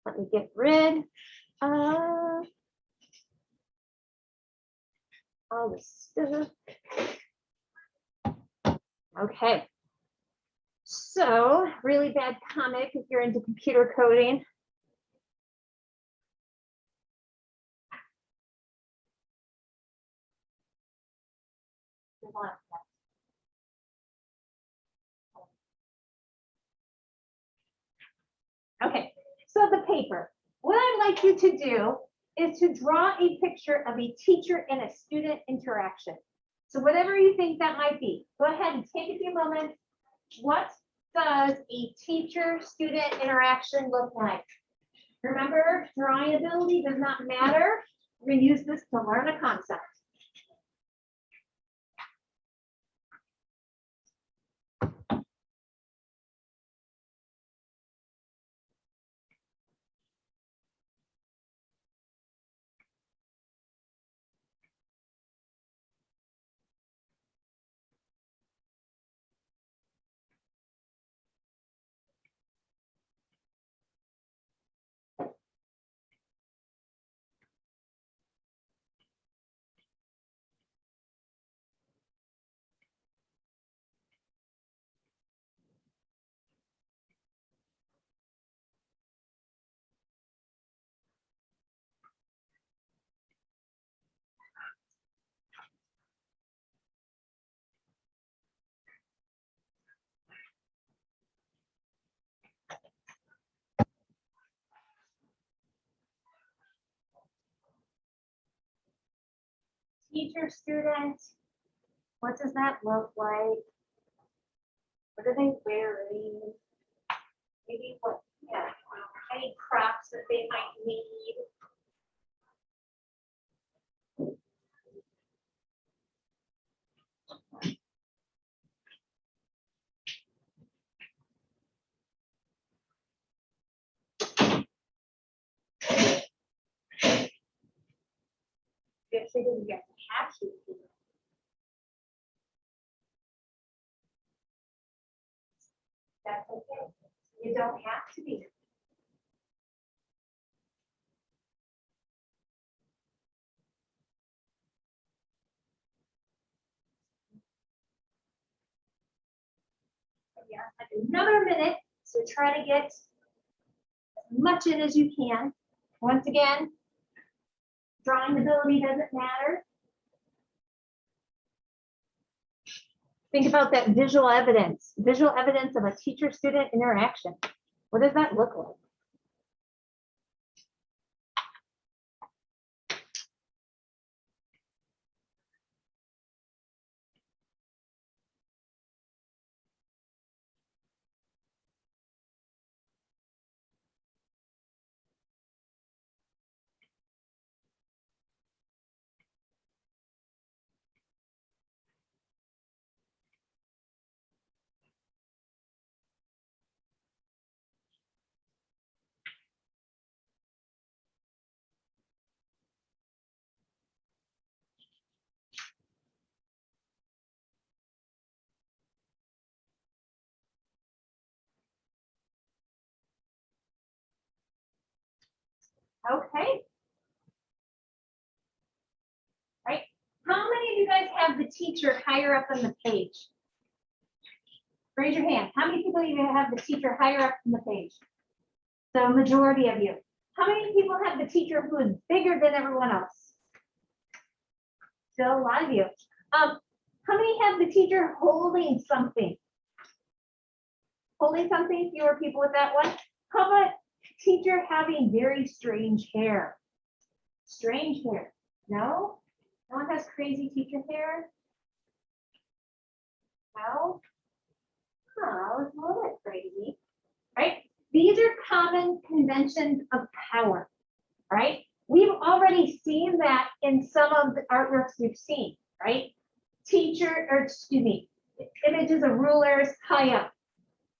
Let me get rid of all this stuff. Okay. So, really bad comic if you're into computer coding. Okay, so the paper. What I'd like you to do is to draw a picture of a teacher and a student interaction. So whatever you think that might be, go ahead and take a few moments. What does a teacher-student interaction look like? Remember, drawing ability does not matter. We're gonna use this to learn a concept. Teacher, student, what does that look like? What are they wearing? Maybe what, yeah, any props that they might need. You actually didn't get to have to. That's okay. You don't have to be. Yeah, another minute. So try to get as much in as you can. Once again, drawing ability doesn't matter. Think about that visual evidence of a teacher-student interaction. What does that look like? Okay. Right. How many of you guys have the teacher higher up on the page? Raise your hand. How many people even have the teacher higher up on the page? So majority of you. How many people have the teacher who is bigger than everyone else? Still a lot of you. How many have the teacher holding something? Holding something, fewer people with that one. How about teacher having very strange hair? Strange hair. No? No one has crazy teacher hair? No? Oh, it's a little bit crazy, right? These are common conventions of power, right? We've already seen that in some of the artworks we've seen, right? Images of rulers high up.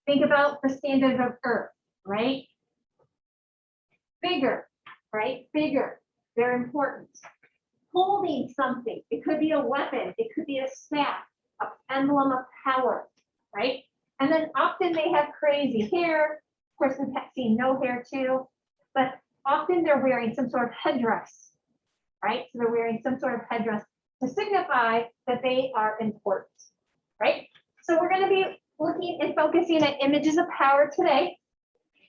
Think about the standard of Earth, right? Bigger, right? Bigger, they're important. Holding something, it could be a weapon, it could be a staff, an emblem of power, right? And then often they have crazy hair. Of course, we've seen no hair too. but often they're wearing some sort of headdress, right? So they're wearing some sort of headdress to signify that they are important, right? So we're going to be looking and focusing at images of power today.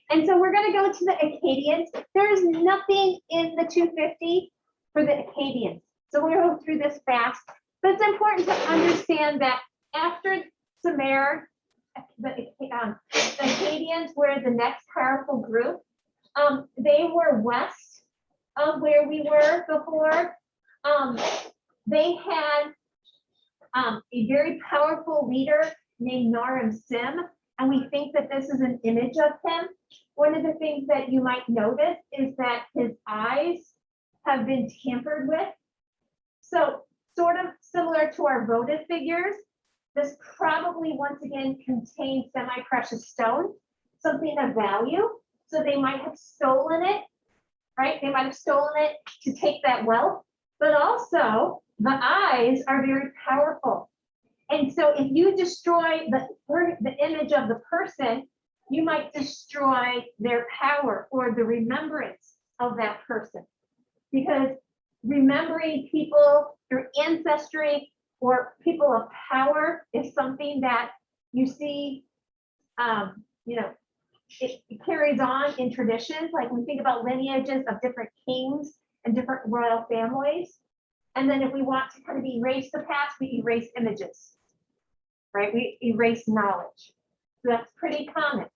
And so we're going to go to the Acadians. There's nothing in the 250 for the Acadians. So we're going to go through this fast, but it's important to understand that after Sumer, the Acadians were the next powerful group. They were west of where we were before. They had a very powerful leader named Naram-Sin, and we think that this is an image of him. One of the things that you might notice is that his eyes have been tampered with. So sort of similar to our votive figures, this probably once again contains semi-precious stone, something of value. So they might have stolen it, right? They might have stolen it to take that wealth, but also the eyes are very powerful. And so if you destroy the image of the person, you might destroy their power or the remembrance of that person. Because remembering people through ancestry or people of power is something that you see, it carries on in traditions. Like we think about lineages of different kings and different royal families. And then if we want to kind of erase the past, we erase images, right? We erase knowledge. So that's pretty common.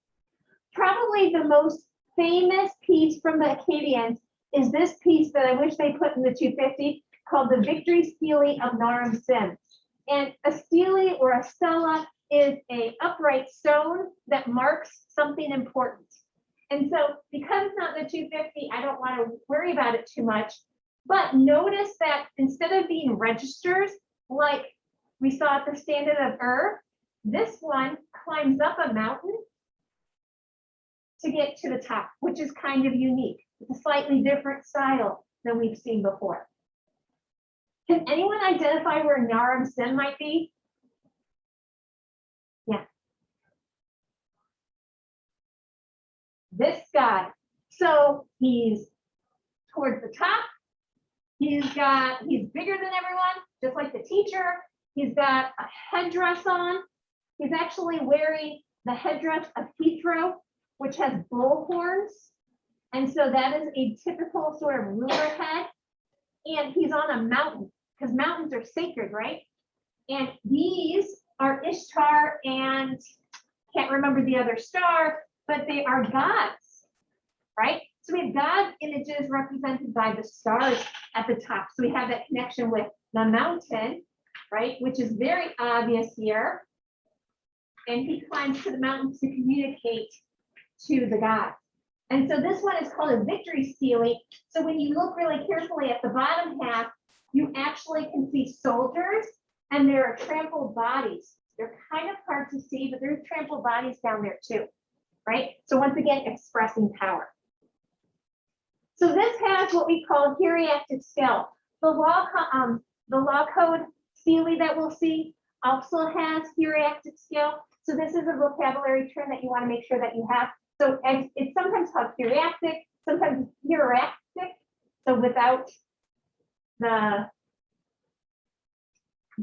Probably the most famous piece from the Acadians is this piece that I wish they put in the 250 called the Victory Stele of Naram-Sin. And a stele or a stela is an upright stone that marks something important. And so because it's not in the 250, I don't want to worry about it too much. But notice that instead of being registers, like we saw at the Standard of Ur, this one climbs up a mountain to get to the top, which is kind of unique. It's a slightly different style than we've seen before. Can anyone identify where Naram-Sin might be? Yeah. This guy. So he's towards the top. He's bigger than everyone, just like the teacher. He's got a headdress on. He's actually wearing the headdress of Heathrow, which has bull horns. And so that is a typical sort of ruler head. And he's on a mountain, because mountains are sacred, right? And these are Ishtar and can't remember the other star, but they are gods, right? So we have God images represented by the stars at the top. So we have that connection with the mountain, right? Which is very obvious here. And he climbs to the mountain to communicate to the gods. And so this one is called a victory stele. So when you look really carefully at the bottom half, you actually can see soldiers and there are trampled bodies. They're kind of hard to see, but there's trampled bodies down there too, right? So once again, expressing power. So this has what we call hierarchic scale. The law code stele that we'll see also has hierarchic scale. So this is a vocabulary term that you want to make sure that you have. So it's sometimes called hierarchic, sometimes hierarchic. So without the, I'm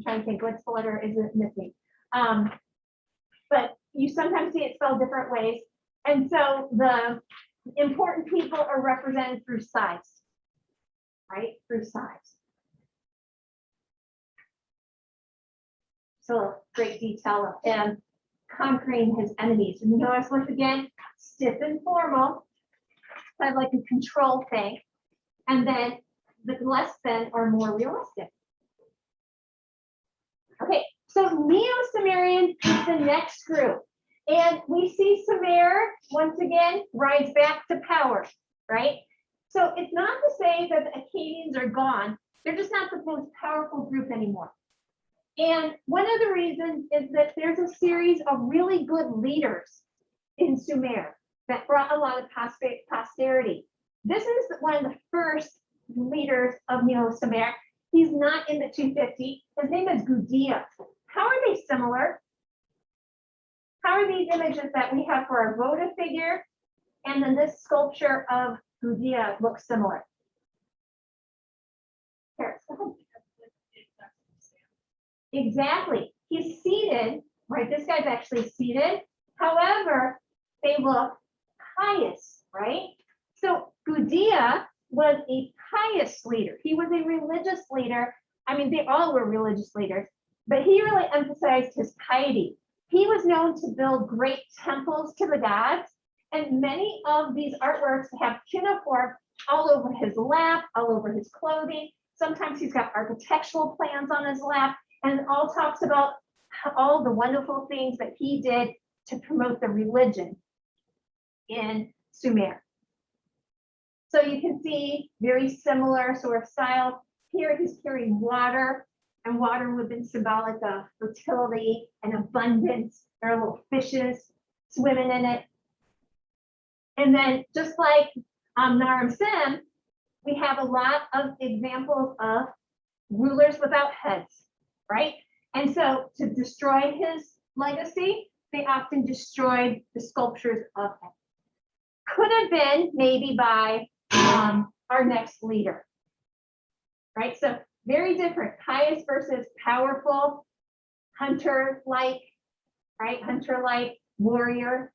trying to think which letter is it missing. But you sometimes see it spelled different ways. And so the important people are represented through size, right? Through size. So great detail of him conquering his enemies. And notice once again, stiff and formal, kind of like a control thing. And then the less than are more realistic. Okay, so Neo-Sumerian is the next group. And we see Sumer, once again, rise back to power, right? So it's not to say that the Acadians are gone. They're just not the most powerful group anymore. And one of the reasons is that there's a series of really good leaders in Sumer that brought a lot of posterity. This is one of the first leaders of Neo-Sumer. He's not in the 250. His name is Gudea. How are they similar? How are these images that we have for our votive figure and then this sculpture of Gudea look similar? Paris, go ahead. Exactly. He's seated, right? This guy's actually seated. However, they look pious, right? So Gudea was a pious leader. He was a religious leader. I mean, they all were religious leaders, but he really emphasized his piety. He was known to build great temples to the gods, and many of these artworks have cuneiform all over his lap, all over his clothing. Sometimes he's got architectural plans on his lap, and it all talks about all the wonderful things that he did to promote the religion in Sumer. So you can see very similar sort of style. Here he's carrying water, and water would have been symbolic of fertility and abundance. There are little fishes swimming in it. And then just like Naram Sin, we have a lot of examples of rulers without heads, right? And so to destroy his legacy, they often destroyed the sculptures of him. Could have been maybe by our next leader, right? So very different, pious versus powerful, hunter-like, right? Hunter-like, warrior.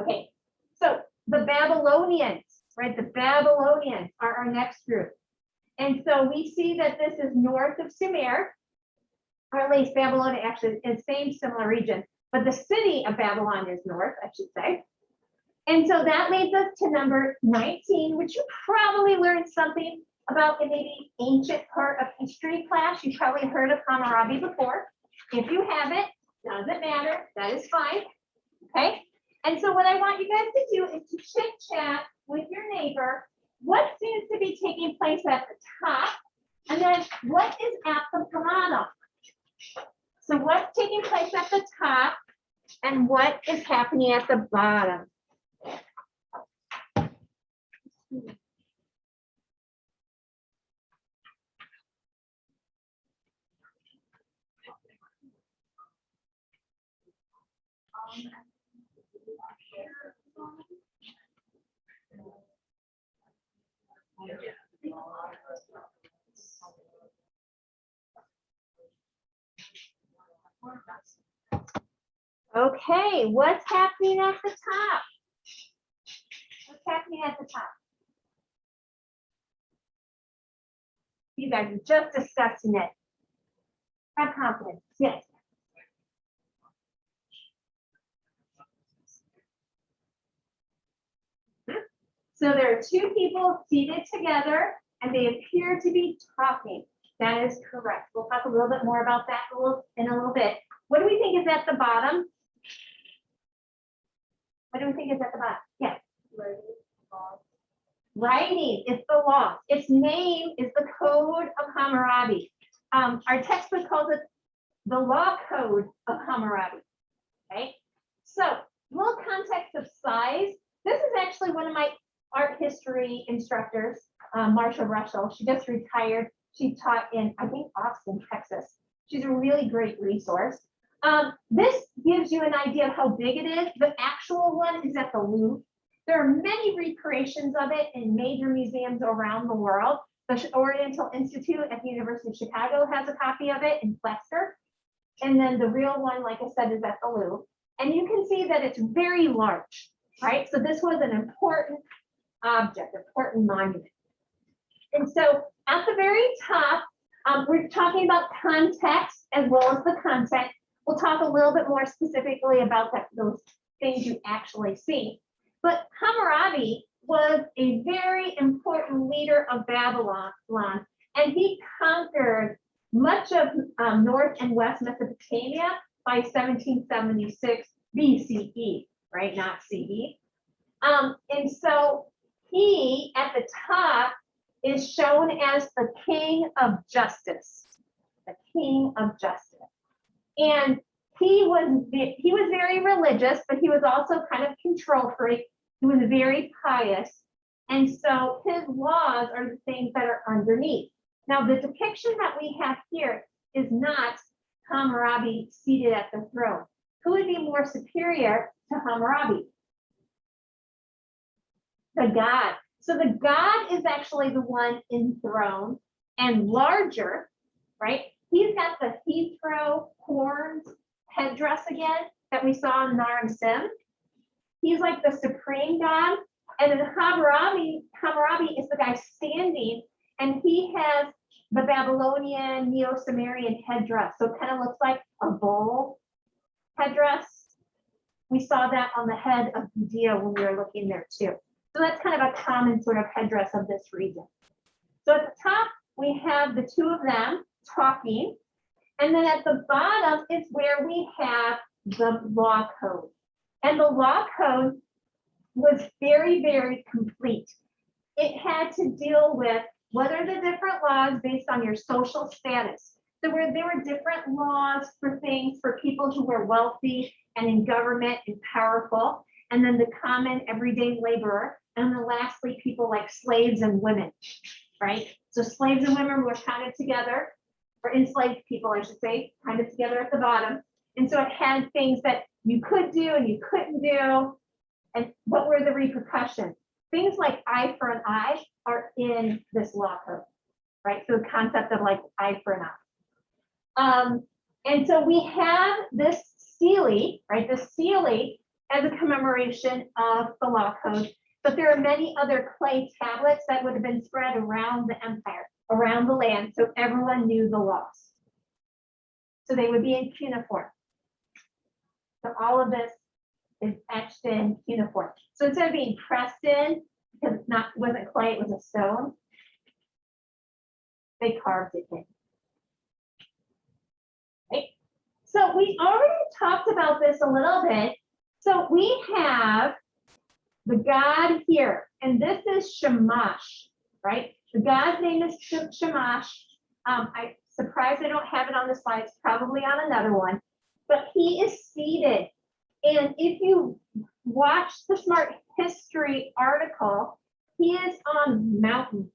Okay, so the Babylonians, right? The Babylonians are our next group. And so we see that this is north of Sumer, or at least Babylonia actually is same similar region, but the city of Babylon is north, I should say. And so that leads us to number 19, which you probably learned something about in maybe ancient part of history class. You probably heard of Hammurabi before. If you haven't, doesn't matter, that is fine, okay? And so what I want you guys to do is to chit chat with your neighbor. What seems to be taking place at the top? And then what is at the bottom? So what's taking place at the top and what is happening at the bottom? Okay, what's happening at the top? What's happening at the top? You guys are just discussing it. Have confidence. Yes. So there are two people seated together and they appear to be talking. That is correct. We'll talk a little bit more about that in a little bit. What do we think is at the bottom? What do we think is at the bottom? Yes. Writing is the law. Its name is the Code of Hammurabi. Our textbook calls it the Law Code of Hammurabi. Okay. So, little context of size. This is actually one of my art history instructors, Marsha Russell. She just retired. She taught in, I think, Austin, Texas. She's a really great resource. This gives you an idea of how big it is. The actual one is at the Louvre. There are many recreations of it in major museums around the world. The Oriental Institute at the University of Chicago has a copy of it in plaster. And then the real one, like I said, is at the Louvre. And you can see that it's very large, right? So this was an important object, important monument. And so at the very top, we're talking about context as well as the content. We'll talk a little bit more specifically about those things you actually see. But Hammurabi was a very important leader of Babylon, and he conquered much of North and West Mesopotamia by 1776 BCE, right? Not CE. And so he, at the top, is shown as the king of justice, the king of justice. And he was very religious, but he was also kind of control freak. He was very pious. And so his laws are the things that are underneath. Now, the depiction that we have here is not Hammurabi seated at the throne. Who would be more superior to Hammurabi? The god. So the god is actually the one enthroned and larger, right? He's got the Heathrow horned headdress again that we saw in Naram Sim. He's like the supreme god. And then Hammurabi is the guy standing, and he has the Babylonian Neo-Sumerian headdress. So it kind of looks like a bowl headdress. We saw that on the head of Judea when we were looking there too. So that's kind of a common sort of headdress of this region. So at the top, we have the two of them talking. And then at the bottom is where we have the law code. And the law code was very, very complete. It had to deal with what are the different laws based on your social status. So there were different laws for things for people who were wealthy and in government and powerful, and then the common everyday laborer, and then lastly, people like slaves and women, right? So slaves and women were counted together, or enslaved people, I should say, counted together at the bottom. And so it had things that you could do and you couldn't do, and what were the repercussions? Things like eye for an eye are in this law code, right? So the concept of like eye for an eye. And so we have this stele, right? The stele as a commemoration of the law code, but there are many other clay tablets that would have been spread around the empire, around the land, so everyone knew the laws. So they would be in cuneiform. So all of this is etched in cuneiform. So instead of being pressed in, because it wasn't clay, it was a stone, they carved it in. Right? So we already talked about this a little bit. So we have the god here, and this is Shamash, right? The god's name is Shamash. I'm surprised I don't have it on the slide. It's probably on another one, but he is seated. And if you watch the Smart History article, he is on a mountain.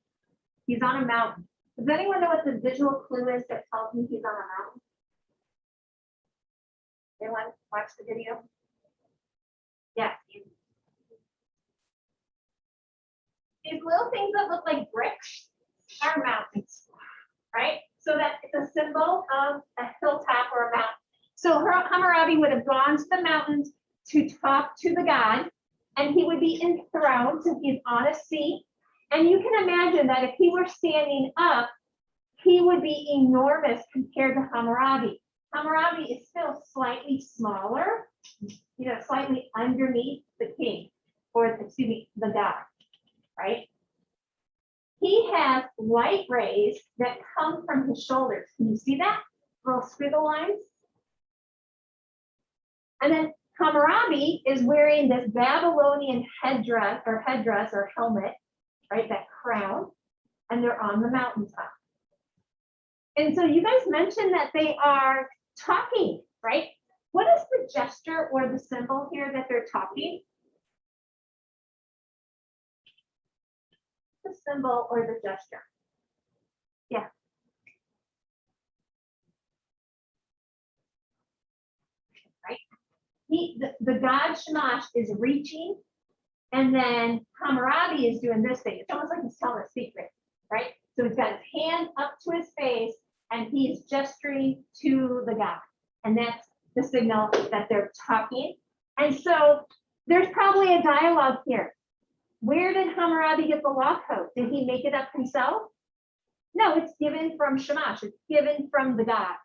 He's on a mountain. Does anyone know what the visual clue is that tells me he's on a mountain? Anyone watch the video? Yeah. These little things that look like bricks are mountains, right? So that it's a symbol of a hilltop or a mountain. So Hammurabi would have gone to the mountains to talk to the god, and he would be enthroned, so he's on a seat. And you can imagine that if he were standing up, he would be enormous compared to Hammurabi. Hammurabi is still slightly smaller, slightly underneath the king, or excuse me, the god, right? He has light rays that come from his shoulders. Can you see that? Little squiggle lines. And then Hammurabi is wearing this Babylonian headdress or helmet, right? That crown, and they're on the mountaintop. And so you guys mentioned that they are talking, right? What is the gesture or the symbol here that they're talking? The symbol or the gesture? Yeah. Right? The god Shamash is reaching, and then Hammurabi is doing this thing. It's almost like he's telling a secret, right? So he's got his hand up to his face, and he's gesturing to the god. And that's the signal that they're talking. And so there's probably a dialogue here. Where did Hammurabi get the law code? Did he make it up himself? No, it's given from Shamash. It's given from the god,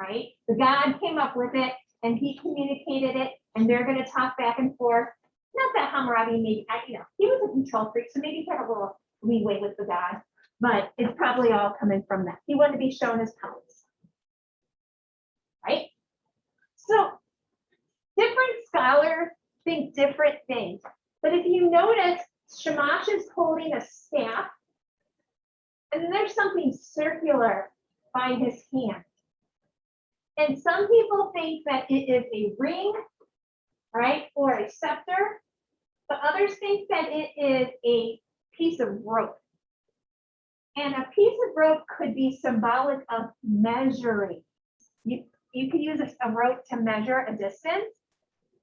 right? The god came up with it, and he communicated it, and they're going to talk back and forth. Not that Hammurabi maybe, he was a control freak, so maybe he had a little leeway with the god, but it's probably all coming from that. He wanted to be shown his powers, right? So different scholars think different things, but if you notice, Shamash is holding a staff, and then there's something circular by his hand. And some people think that it is a ring, right, or a scepter, but others think that it is a piece of rope. And a piece of rope could be symbolic of measuring. You could use a rope to measure a distance.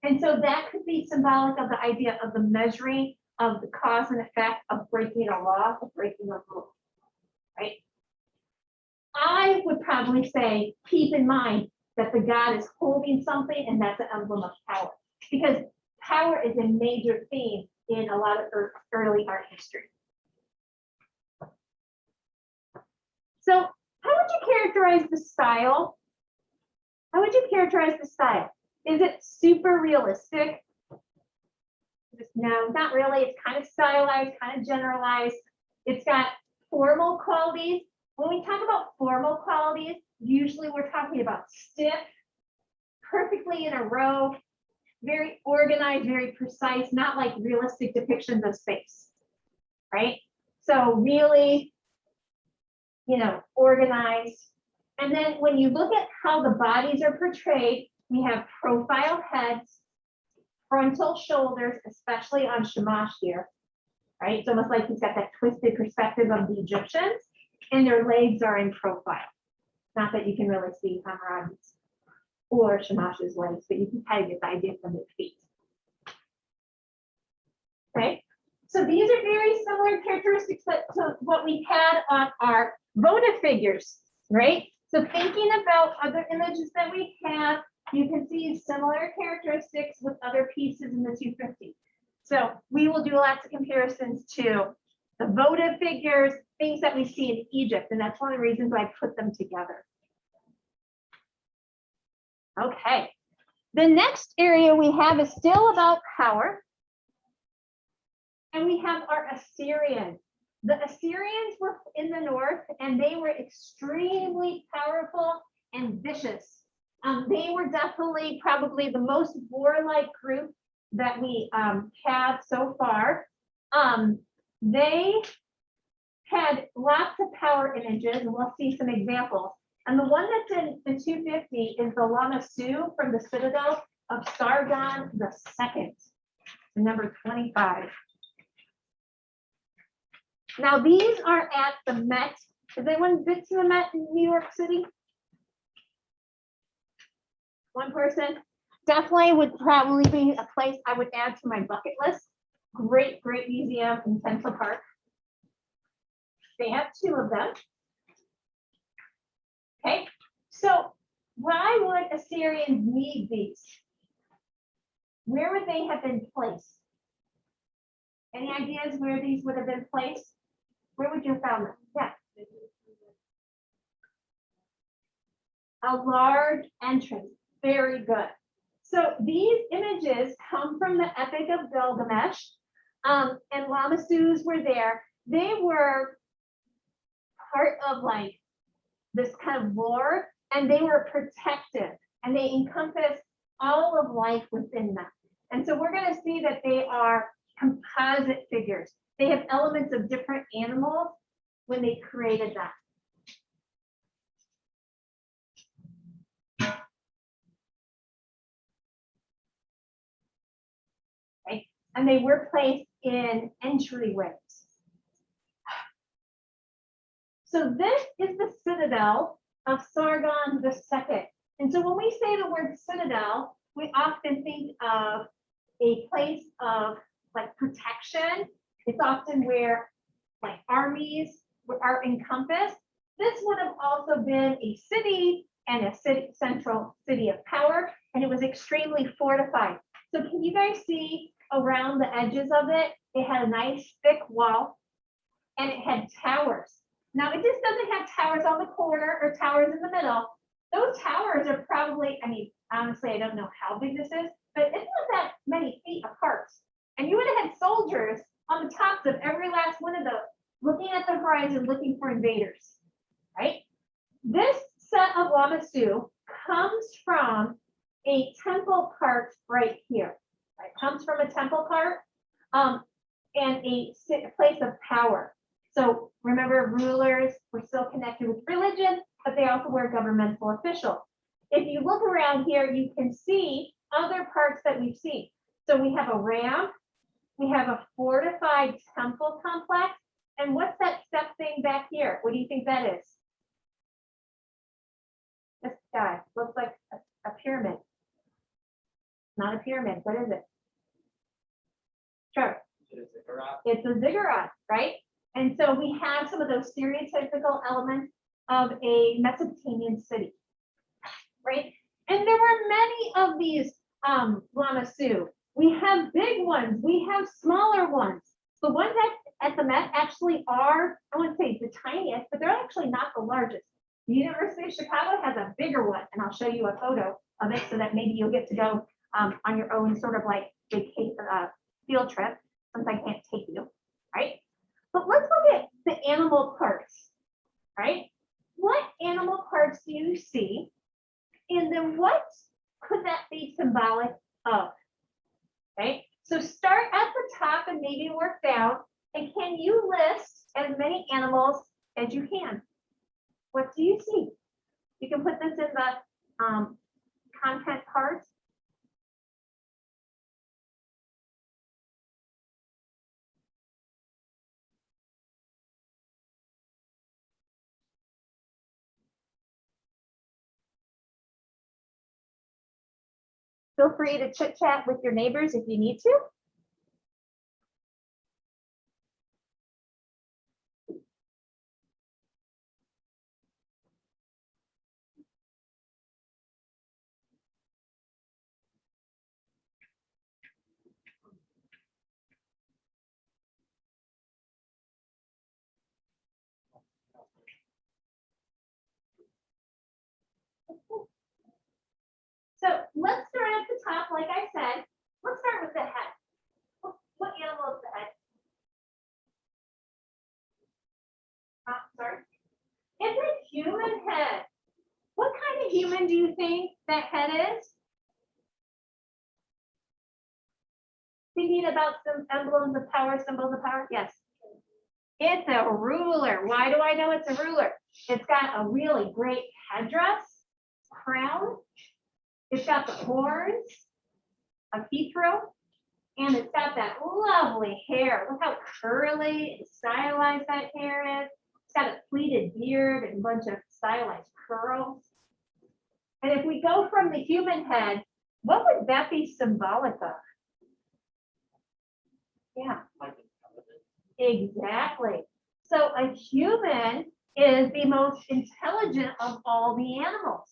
And so that could be symbolic of the idea of the measuring of the cause and effect of breaking a law, of breaking a rule, right? I would probably say, keep in mind that the god is holding something and that's an emblem of power, because power is a major theme in a lot of early art history. So how would you characterize the style? How would you characterize the style? Is it super realistic? No, not really. It's kind of stylized, kind of generalized. It's got formal qualities. When we talk about formal qualities, usually we're talking about stiff, perfectly in a row, very organized, very precise, not like realistic depictions of space, right? So really, organized. And then when you look at how the bodies are portrayed, we have profile heads, frontal shoulders, especially on Shamash here, right? It's almost like he's got that twisted perspective of the Egyptians, and their legs are in profile. Not that you can really see Hammurabi's or Shamash's legs, but you can kind of get the idea from his feet. Okay, so these are very similar characteristics to what we had on our votive figures, right? So thinking about other images that we have, you can see similar characteristics with other pieces in the 250. So we will do lots of comparisons to the votive figures, things that we see in Egypt, and that's one of the reasons why I put them together. Okay, the next area we have is still about power. And we have our Assyrians. The Assyrians were in the north, and they were extremely powerful and vicious. They were definitely probably the most warlike group that we have so far. They had lots of power images, and we'll see some examples. And the one that's in the 250 is the Lamassu from the Citadel of Sargon II, number 25. Now these are at the Met. Has anyone been to the Met in New York City? One person? Definitely would probably be a place I would add to my bucket list. Great, great museum in Central Park. They have two of them. Okay, so why would Assyrians need these? Where would they have been placed? Any ideas where these would have been placed? Where would you have found them? Yeah. A large entrance. Very good. So these images come from the Epic of Gilgamesh, and Lamassus were there. They were part of like this kind of lore, and they were protective, and they encompass all of life within them. And so we're going to see that they are composite figures. They have elements of different animals when they created that. Okay. And they were placed in entryways. So this is the Citadel of Sargon II. And so when we say the word citadel, we often think of a place of like protection. It's often where like armies are encompassed. This would have also been a city and a central city of power, and it was extremely fortified. So can you guys see around the edges of it? It had a nice thick wall, and it had towers. Now it just doesn't have towers on the corner or towers in the middle. Those towers are probably, I mean, honestly, I don't know how big this is, but it's not that many feet apart. And you would have had soldiers on the tops of every last one of those, looking at the horizon, looking for invaders, right? This set of Lamassu comes from a temple cart right here. Right? Comes from a temple cart and a place of power. So remember, rulers were still connected with religion, but they also were governmental officials. If you look around here, you can see other parts that we've seen. So we have a ramp, we have a fortified temple complex, and what's that step thing back here? What do you think that is? This guy looks like a pyramid. Not a pyramid, what is it? Sure. It's a ziggurat, right? And so we have some of those stereotypical elements of a Mesopotamian city, right? And there were many of these Lamassu. We have big ones, we have smaller ones. The ones at the Met actually are, I wouldn't say the tiniest, but they're actually not the largest. The University of Chicago has a bigger one, and I'll show you a photo of it so that maybe you'll get to go on your own sort of like vacation field trip, since I can't take you, right? But let's look at the animal parts, right? What animal parts do you see? And then what could that be symbolic of? Okay, so start at the top and maybe work down. And can you list as many animals as you can? What do you see? You can put this in the content part. Feel free to chit chat with your neighbors if you need to. So let's start at the top, like I said. Let's start with the head. What animal is the head? Sorry. It's a human head. What kind of human do you think that head is? Thinking about some emblems of power, symbols of power? Yes. It's a ruler. Why do I know it's a ruler? It's got a really great headdress, crown. It's got the horns, a heathrow, and it's got that lovely hair. Look how curly and stylized that hair is. It's got a pleated beard and a bunch of stylized curls. And if we go from the human head, what would that be symbolic of? Yeah. Exactly. So a human is the most intelligent of all the animals.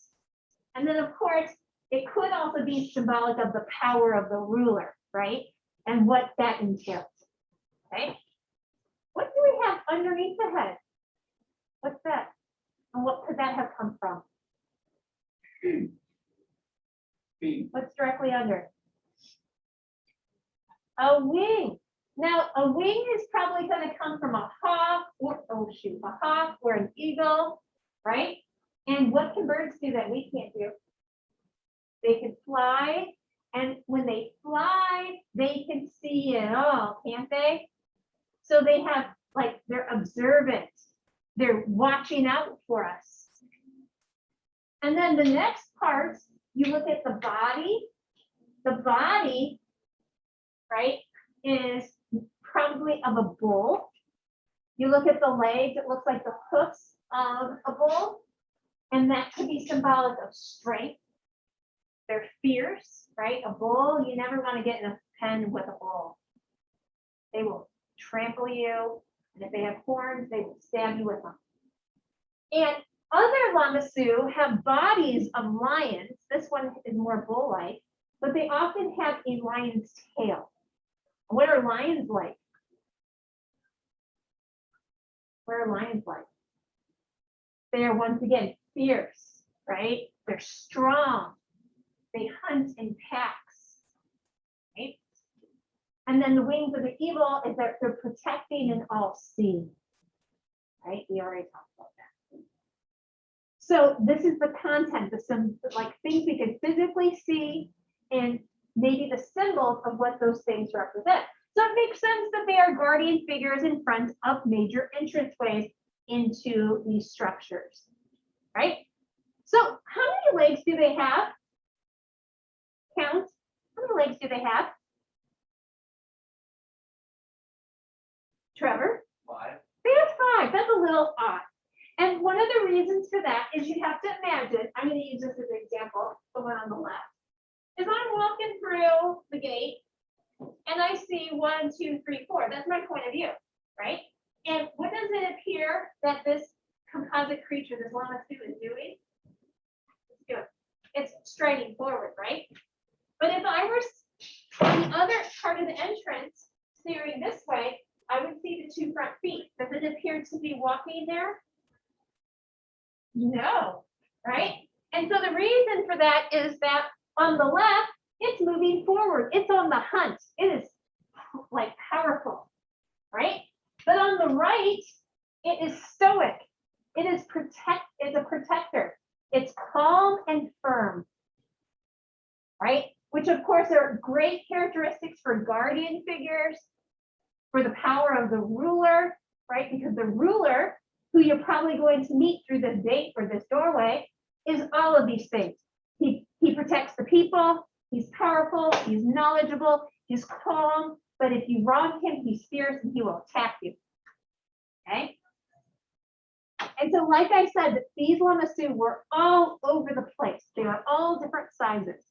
And then, of course, it could also be symbolic of the power of the ruler, right? And what that entails, okay? What do we have underneath the head? What's that? And what could that have come from? What's directly under? A wing. Now, a wing is probably going to come from a hawk or, a hawk or an eagle, right? And what can birds do that we can't do? They can fly, and when they fly, they can see it all, can't they? So they have, like, they're observant. They're watching out for us. And then the next part, you look at the body. The body, right, is probably of a bull. You look at the legs, it looks like the hoofs of a bull, and that could be symbolic of strength. They're fierce, right? A bull, you never want to get in a pen with a bull. They will trample you, and if they have horns, they will stab you with them. And other Lamassu have bodies of lions. This one is more bull-like, but they often have a lion's tail. What are lions like? What are lions like? They are, once again, fierce, right? They're strong. They hunt in packs, right? And then the wings of the eagle is that they're protecting and all seeing, right? We already talked about that. So this is the content, some like things we can physically see and maybe the symbols of what those things represent. So it makes sense that they are guardian figures in front of major entranceways into these structures, right? So how many legs do they have? Count. How many legs do they have? Trevor? 5. They have 5. That's a little odd. And one of the reasons for that is you have to imagine, I'm going to use this as an example, the one on the left. As I'm walking through the gate, and I see 1, 2, 3, 4. That's my point of view, right? And what does it appear that this composite creature, this Lamassu, is doing? It's striding forward, right? But if I were on the other part of the entrance, staring this way, I would see the 2 front feet. Does it appear to be walking there? No, right? And so the reason for that is that on the left, it's moving forward. It's on the hunt. It is like powerful, right? But on the right, it is stoic. It's a protector. It's calm and firm, right? Which of course are great characteristics for guardian figures, for the power of the ruler, right? Because the ruler, who you're probably going to meet through this gate or this doorway, is all of these things. He protects the people, he's powerful, he's knowledgeable, he's calm, but if you wrong him, he's fierce and he will attack you. Okay? And so, like I said, these Lamassu were all over the place. They are all different sizes.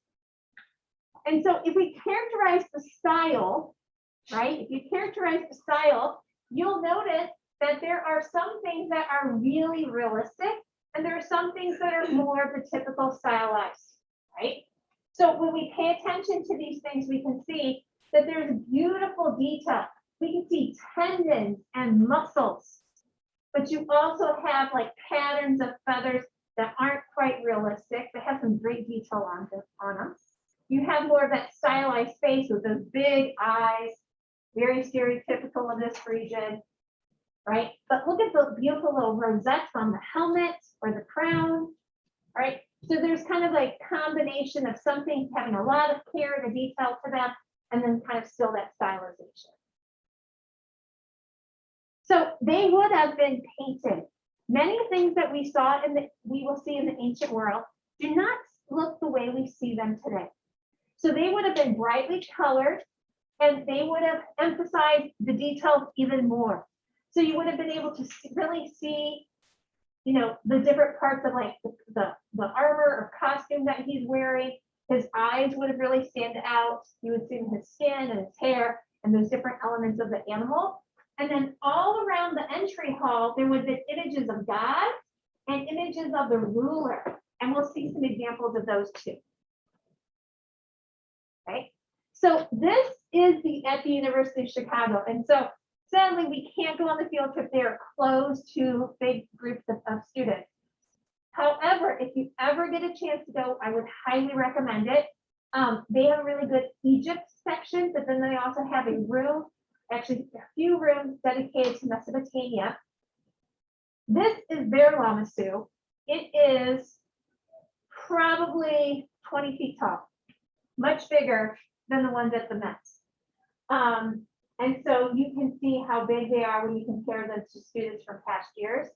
And so if we characterize the style, right? If you characterize the style, you'll notice that there are some things that are really realistic, and there are some things that are more of the typical stylized, right? So when we pay attention to these things, we can see that there's beautiful detail. We can see tendons and muscles, but you also have like patterns of feathers that aren't quite realistic. They have some great detail on them. You have more of that stylized face with those big eyes, very stereotypical of this region, right? But look at the beautiful little rosettes on the helmet or the crown, right? So there's kind of like combination of some things having a lot of care and detail to them, and then kind of still that stylization. So they would have been painted. Many things that we saw we will see in the ancient world do not look the way we see them today. So they would have been brightly colored, and they would have emphasized the details even more. So you would have been able to really see, you know, the different parts of like the armor or costume that he's wearing. His eyes would have really stand out. You would see his skin and his hair and those different elements of the animal. And then all around the entry hall, there would have been images of God and images of the ruler. And we'll see some examples of those too. Okay, so this is at the University of Chicago. And so sadly, we can't go on the field trip. They are closed to big groups of students. However, if you ever get a chance to go, I would highly recommend it. They have a really good Egypt section, but then they also have a room, actually a few rooms dedicated to Mesopotamia. This is their Lamassu. It is probably 20 feet tall, much bigger than the ones at the Met. And so you can see how big they are when you compare them to students from past years.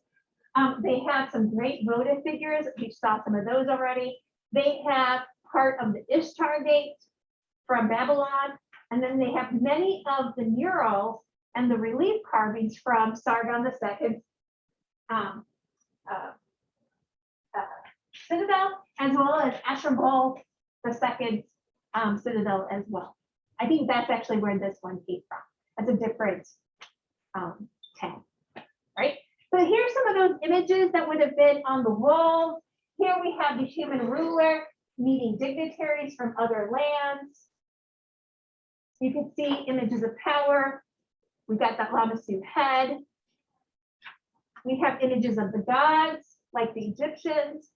They have some great votive figures. We saw some of those already. They have part of the Ishtar gate from Babylon. And then they have many of the murals and the relief carvings from Sargon II Citadel, as well as Ashurbanipal II Citadel as well. I think that's actually where this one came from. That's a different tag, right? So here's some of those images that would have been on the walls. Here we have the human ruler meeting dignitaries from other lands. You can see images of power. We've got that Lamassu head. We have images of the gods, like the Egyptians.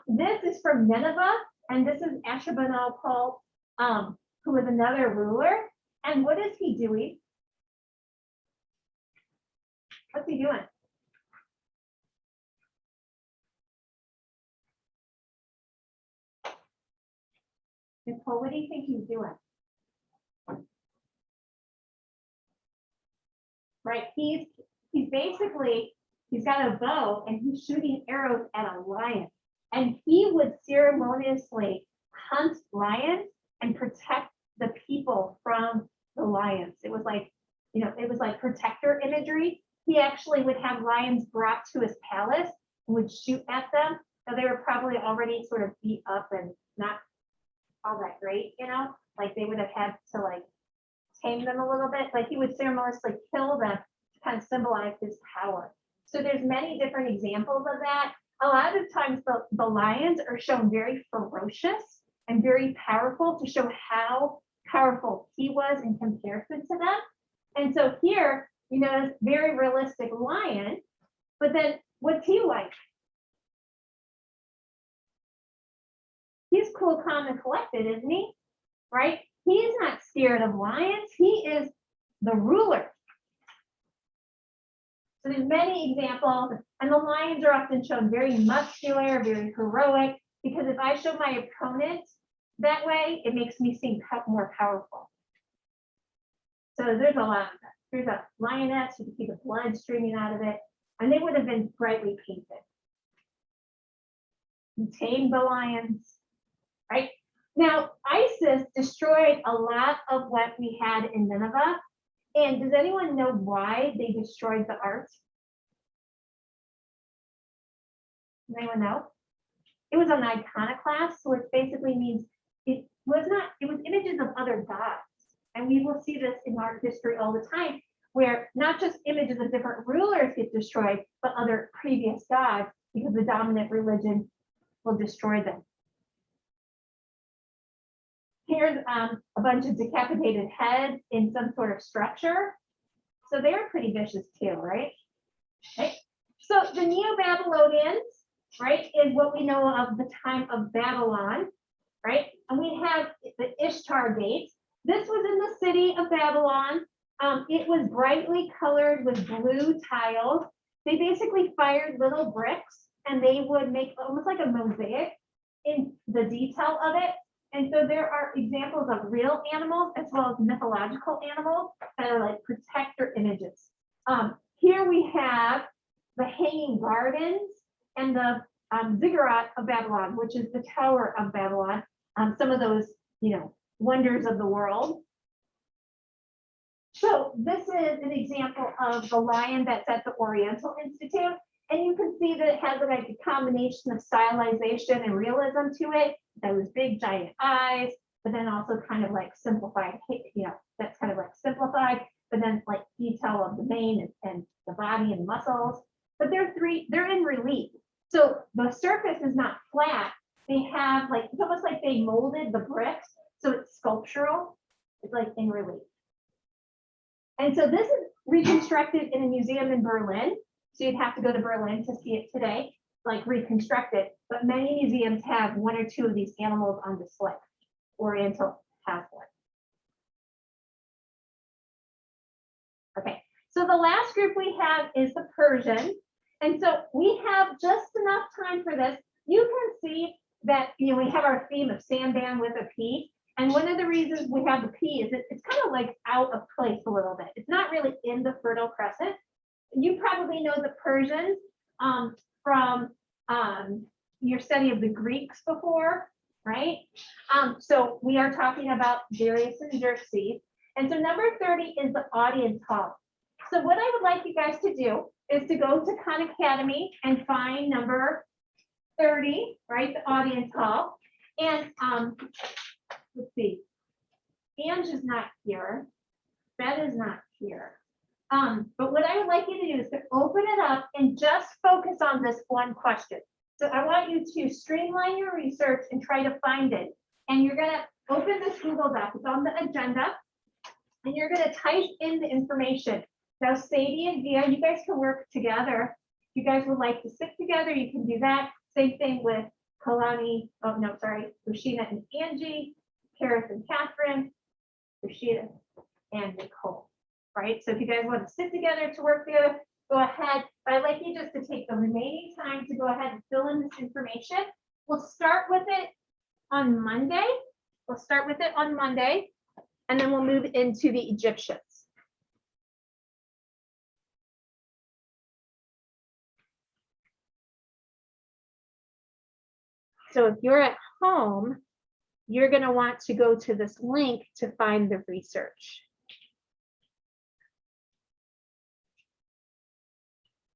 This is from Nineveh, and this is Ashurbanipal, who is another ruler. And what is he doing? What's he doing? Nicole, what do you think he's doing? Right, he's basically, he's got a bow and he's shooting arrows at a lion. And he would ceremoniously hunt lions and protect the people from the lions. It was like, you know, it was like protector imagery. He actually would have lions brought to his palace and would shoot at them. So they were probably already sort of beat up and not all that great, you know, like they would have had to like tame them a little bit, like he would ceremoniously kill them to kind of symbolize his power. So there's many different examples of that. A lot of times the lions are shown very ferocious and very powerful to show how powerful he was in comparison to them. And so here, you notice very realistic lion, but then what's he like? He's cool, calm, and collected, isn't he? Right? He's not scared of lions. He is the ruler. So there's many examples, and the lions are often shown very muscular, very heroic, because if I show my opponent that way, it makes me seem more powerful. So there's a lot of that. There's a lioness, you can see the blood streaming out of it, and they would have been brightly painted. He tamed the lions, right? Now, ISIS destroyed a lot of what we had in Nineveh. And does anyone know why they destroyed the art? Does anyone know? It was an iconoclast, which basically means it was images of other gods. And we will see this in art history all the time, where not just images of different rulers get destroyed, but other previous gods, because the dominant religion will destroy them. Here's a bunch of decapitated heads in some sort of structure. So they're pretty vicious too, right? Okay. So the Neo-Babylonians, right, is what we know of the time of Babylon, right? And we have the Ishtar Gate. This was in the city of Babylon. It was brightly colored with blue tiles. They basically fired little bricks and they would make almost like a mosaic in the detail of it. And so there are examples of real animals as well as mythological animals that are like protector images. Here we have the Hanging Gardens and the ziggurat of Babylon, which is the Tower of Babylon. Some of those, wonders of the world. So this is an example of the lion that's at the Oriental Institute. And you can see that it has like a combination of stylization and realism to it. Those big giant eyes, but then also kind of like simplified, that's kind of like simplified, but then like detail of the mane and the body and muscles. But they're in relief. So the surface is not flat. They have like, it's almost like they molded the bricks. So it's sculptural. It's like in relief. And so this is reconstructed in a museum in Berlin. So you'd have to go to Berlin to see it today, like reconstructed. But many museums have one or two of these animals on display. Oriental has one. Okay, so the last group we have is the Persian. And so we have just enough time for this. You can see that we have our theme of Samban with a P. And one of the reasons we have the P is it's kind of like out of place a little bit. It's not really in the Fertile Crescent. You probably know the Persians from your study of the Greeks before, right? So we are talking about Darius and Xerxes. And so number 30 is the audience hall. So what I would like you guys to do is to go to Khan Academy and find number 30, right? The audience hall. And let's see. Ange is not here. Beth is not here. But what I would like you to do is to open it up and just focus on this one question. So I want you to streamline your research and try to find it. And you're going to open this Google Doc. It's on the agenda. And you're going to type in the information. Now, Sadie and Dia, you guys can work together. If you guys would like to sit together, you can do that. Same thing with Kalani, Rashida and Angie, Karis and Catherine, Rashida and Nicole, right? So if you guys want to sit together to work together, go ahead. But I'd like you just to take the remaining time to go ahead and fill in this information. We'll start with it on Monday. And then we'll move into the Egyptians. So if you're at home, you're going to want to go to this link to find the research.